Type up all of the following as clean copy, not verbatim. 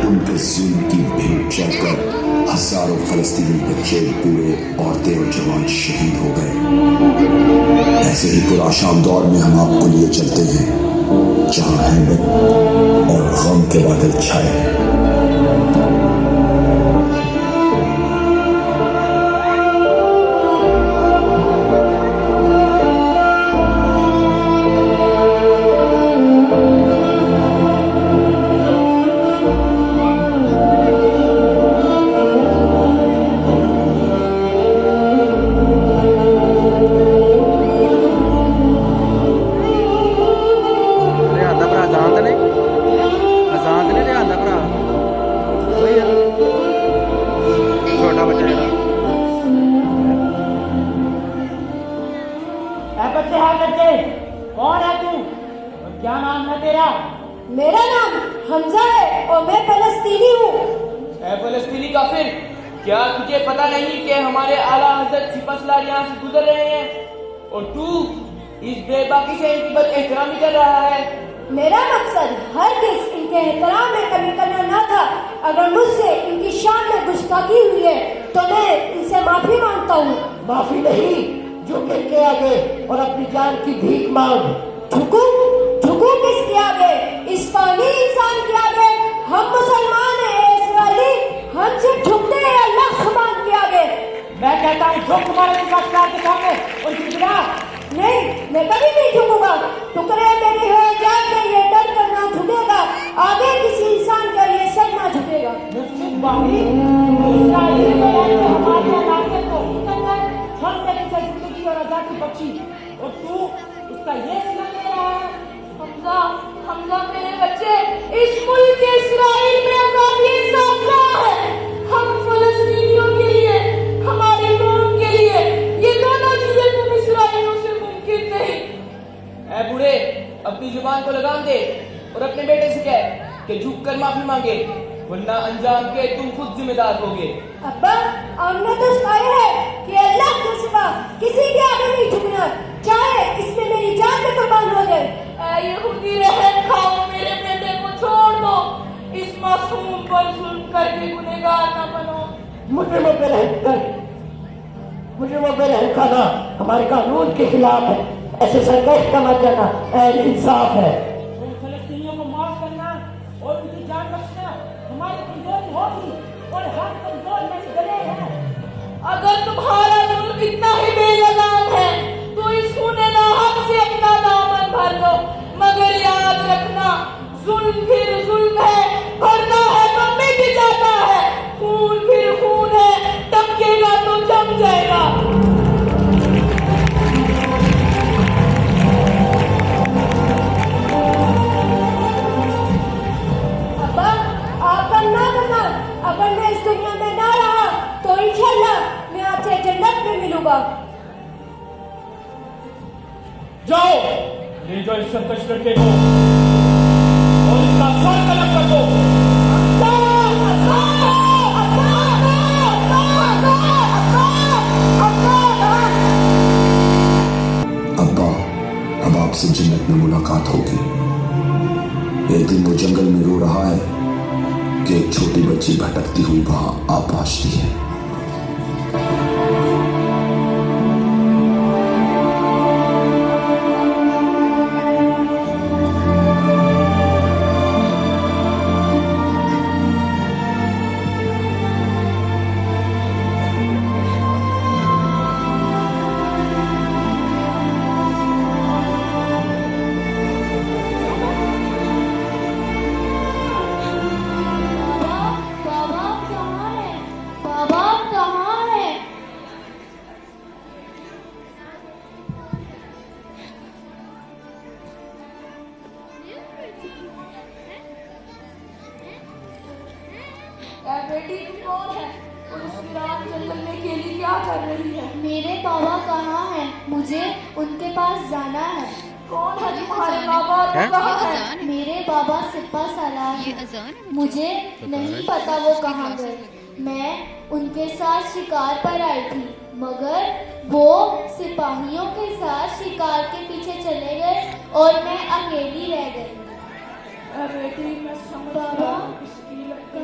उनके जुल्म की भेंट चढ़कर हजारों फलस्तीनी बच्चे, बूढ़े, औरतें और जवान शहीद हो गए। ऐसे ही पुराशाम दौर में हम आपको लिए चलते हैं जहां हैबत और गम के बादल छाए हैं। कौन है तू? क्या नाम है तेरा? मेरा नाम हमजा है और मैं फलस्तीनी हूँ। फलस्तीनी काफिर, क्या तुझे पता नहीं कि हमारे आला हजरत सिपहसालार यहाँ से गुजर रहे हैं और तू इस बेबाकी से इनकी बदएहतरामी कर रहा है? मेरा मकसद हरगिज़ इनके एहतराम में कमी करना न था। अगर मुझसे इनकी शान में गुस्ताखी हुई है तो मैं इनसे माफी मांगता हूँ। माफी नहीं, झुक के आगे और अपनी जान की भीख मांग। झुकू? झुकू किसके आगे? इस पानी इंसान के आगे? हम मुसलमान हैं इस्राएली, हमसे झुकते हैं अल्लाह सुभान के आगे। मैं कहता हूँ झुक तुम्हारे सिपहसालार के सामने और झुकना। नहीं, मैं कभी नहीं झुकूंगा। टुकड़े मेरी हो जान में ये डर कर ना झुकेगा, आगे किसी इंसान का ये सर ना झुकेगा। मुस्लिम बागी इस्राएली में रहते हमारे इलाके को हम तेरी से जिंदगी और आजादी बख्शी और तू उसका ये सिला ले रहा है। हमजा मेरे बच्चे, इस मुल्क के इस्राइल में आजादी इंसाफ कहाँ है? हम फलस्तीनियों के लिए, हमारे कौम के लिए ये दोनों चीजें तुम इस्राइलियों से मुमकिन नहीं। ऐ बूढ़े, अपनी जुबान को लगाम दे और अपने बेटे से कह कि झुक कर माफी मांगे, वरना अंजाम के तुम खुद जिम्मेदार होगे। अब्बा, हमने तो सिखाया है कि अल्लाह के सिवा किसी के आगे नहीं झुकना, चाहे इसमें मेरी जान भी कुर्बान हो जाए। यहूदी रहम खाओ, मेरे बेटे को छोड़ दो, इस मासूम पर जुल्म करके गुनहगार न बनो। मुजरिमों पे रहम कर, मुजरिमों पे रहम खाना हमारे कानून के खिलाफ है। ऐसे सरकश का मत जाना अहल इंसाफ है। उन फलस्तीनियों को माफ करना और उनकी जान बख्शना हमारी कमजोरी होगी और हम कमजोर नहीं डरे हैं। अगर तुम्हारा जुल्म इतना ही बेलगाम है तो इस खूने नाहक से अपना दामन भर दो, मगर याद रखना जुल्म फिर जुल्म है, भरना है तो मिट जाता है, खून फिर खून है, टपकेगा तो जम जाएगा। अब्बा, आपका ना करना, अगर मैं इस दुनिया में ना रहा तो इंशाल्लाह मैं आपसे जन्नत में मिलूंगा। जाओ, ले जाओ इस सरकश लड़के को और इसका सर कलम कर दो। अब्बा, अब आपसे जन्नत में मुलाकात होगी। एक दिन वो जंगल में रो रहा है कि एक छोटी बच्ची भटकती हुई वहां आ पहुंचती है। बेटी तुम कौन है और इस वीरान जंगल में अकेली क्या कर रही है? मेरे बाबा कहाँ हैं? मुझे उनके पास जाना है। कौन है तुम्हारे बाबा? कहाँ है? मेरे बाबा सिपहसालार हैं। मुझे नहीं पता वो कहाँ गए। मैं उनके साथ शिकार पर आई थी, मगर वो सिपाहियों के साथ शिकार के पीछे चले गए और मैं अकेली रह गई। बेटी मैं समझ बाबा इसकी लगता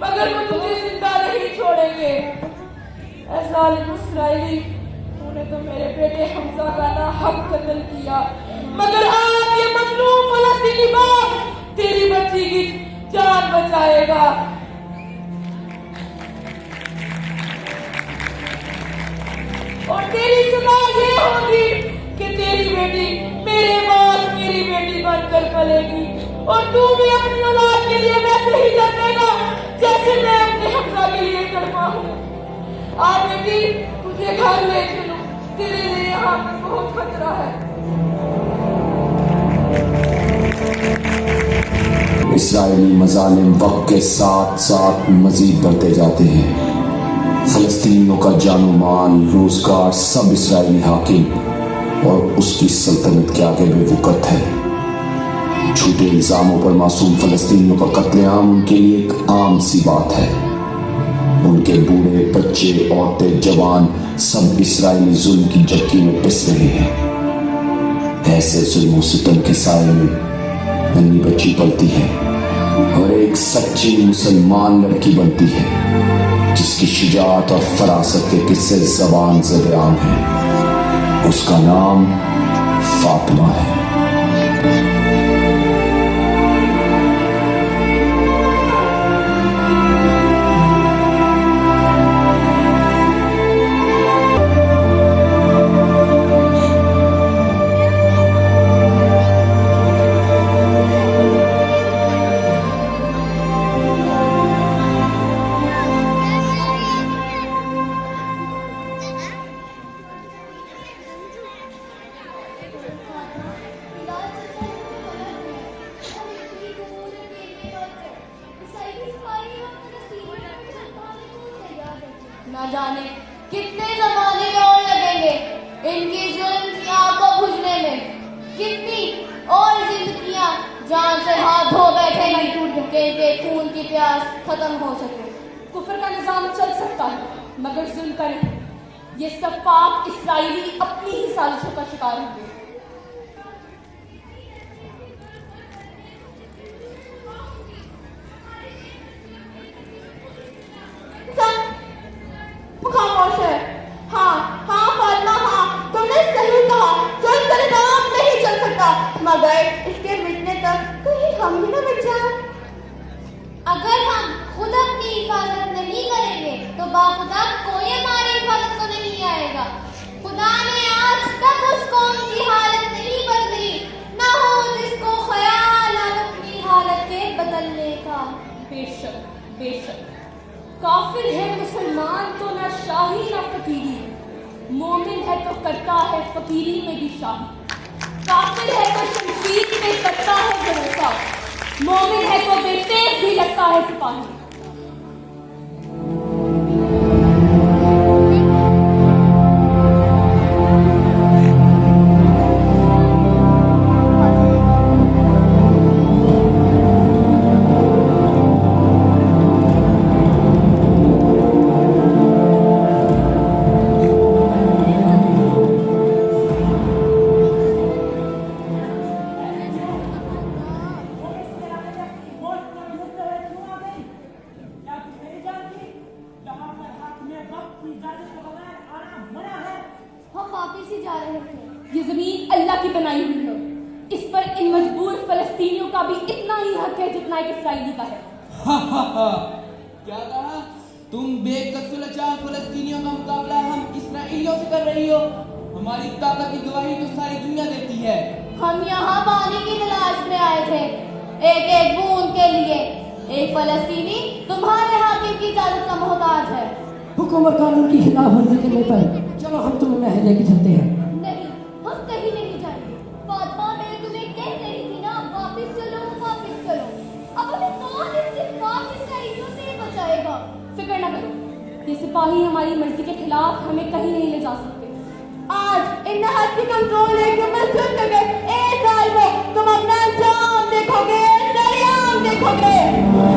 मगर वो तुझे जिंदा नहीं छोड़ेंगे। ऐ जालिम इस्राएली, तूने तो मेरे बेटे हमजा का नाहक कत्ल किया, मगर आज ये मजलूम फलस्तीनी बाप तेरी बच्ची की जान बचाएगा। और तेरी सजा ये होगी कि तेरी बेटी मेरे पास मेरी बेटी बनकर पलेगी, और तू भी अपनी औलाद के लिए वैसे ही तड़पेगा जैसे मैं अपने हमजा के लिए तड़पा हूँ। आ बेटी, तुझे घर ले चलूं, तेरे लिए यहाँ पर बहुत खतरा है। इस्राएली मजालिम वक्त के साथ साथ मजीद बढ़ते जाते हैं। फलस्तीनियों का जानो माल, रोजगार सब इस्राएली हाकिम और उसकी सल्तनत के आगे बेवकूफ़ है। झूठे इल्जामों पर मासूम फलस्तीनियों का कत्लेआम उनके लिए एक आम सी बात है। उनके बूढ़े, बच्चे, औरतें, जवान सब इस्राएली जुल्म की जक्की में पिस रहे हैं। ऐसे जुल्म सितम के साए में नन्ही बच्ची पलती है और एक सच्ची मुसलमान लड़की बनती है जिसकी शुजाअत और फरासत के किस्से ज़बान ज़द-ए-आम हैं। उसका नाम फातिमा है। न जाने कितने जमाने और लगेंगे इनकी जुल्म की आग को बुझने में। कितनी और जिंदगियां जान से हाथ धो बैठेंगी कि इनके खून की प्यास खत्म हो सके। कुफर का निजाम चल सकता है मगर जुल्म का नहीं। ये सब पाक इस्राएली अपनी ही साजिशों का शिकार होंगे। खामोश है। हाँ हाँ फातिमा, हाँ तुमने सही कहा, जुल्म का निजाम नहीं चल सकता, मगर इसके मिटने तक कहीं हम भी न मिट जाएं। अगर हम खुद अपनी हिफाजत नहीं करेंगे तो बाखुदा कोई हमारी हिफाजत को नहीं आएगा। खुदा ने आज तक उस कौम की हालत नहीं बदली, ना हो जिसको ख्याल अपनी हालत के बदलने का। बेशक बेशक, काफिर है मुसलमान तो ना शाही ना फकीरी, मोमिन है तो करता है फकीरी में भी शाही। काफिर है तो शमशीर में करता है भरोसा, मोमिन है तो बेतेज भी लगता है सिपाही। हम वापिस ही जा रहे थे। ये जमीन अल्लाह की बनाई हुई है, इस पर इन मजबूर फलस्तीनियों का भी इतना ही हक है जितना एक इसराइली का है। क्या कहा? तुम बेकसूर फलस्तीनियों का मुकाबला हम इसराइलियों से कर रही हो? हमारी ताकत की गवाही तो सारी दुनिया देती है। हम यहाँ पानी की तलाश में आए थे, एक एक बूंद के लिए। एक फलस्तीनी तुम्हारे हाकिम की इजाजत का मोहताज है। हुक्म और कानून की खिलाफ वर्जी करने पर चलो हम तुम्हें महल लेके चलते हैं। नहीं, हम कहीं नहीं जाएंगे। फातिमा, मैं तुम्हें कह रही थी ना, वापिस चलो वापिस चलो। अब हमें कौन इससे पाक इसराइलियों से बचाएगा? फिक्र न करो, ये सिपाही हमारी मर्जी के खिलाफ हमें कहीं नहीं ले जा सकते। आज इन हद की कंट्रोल लेके मैं सुन गए। एक साल में तुम अपना अंजाम देखोगे, अंजाम देखोगे।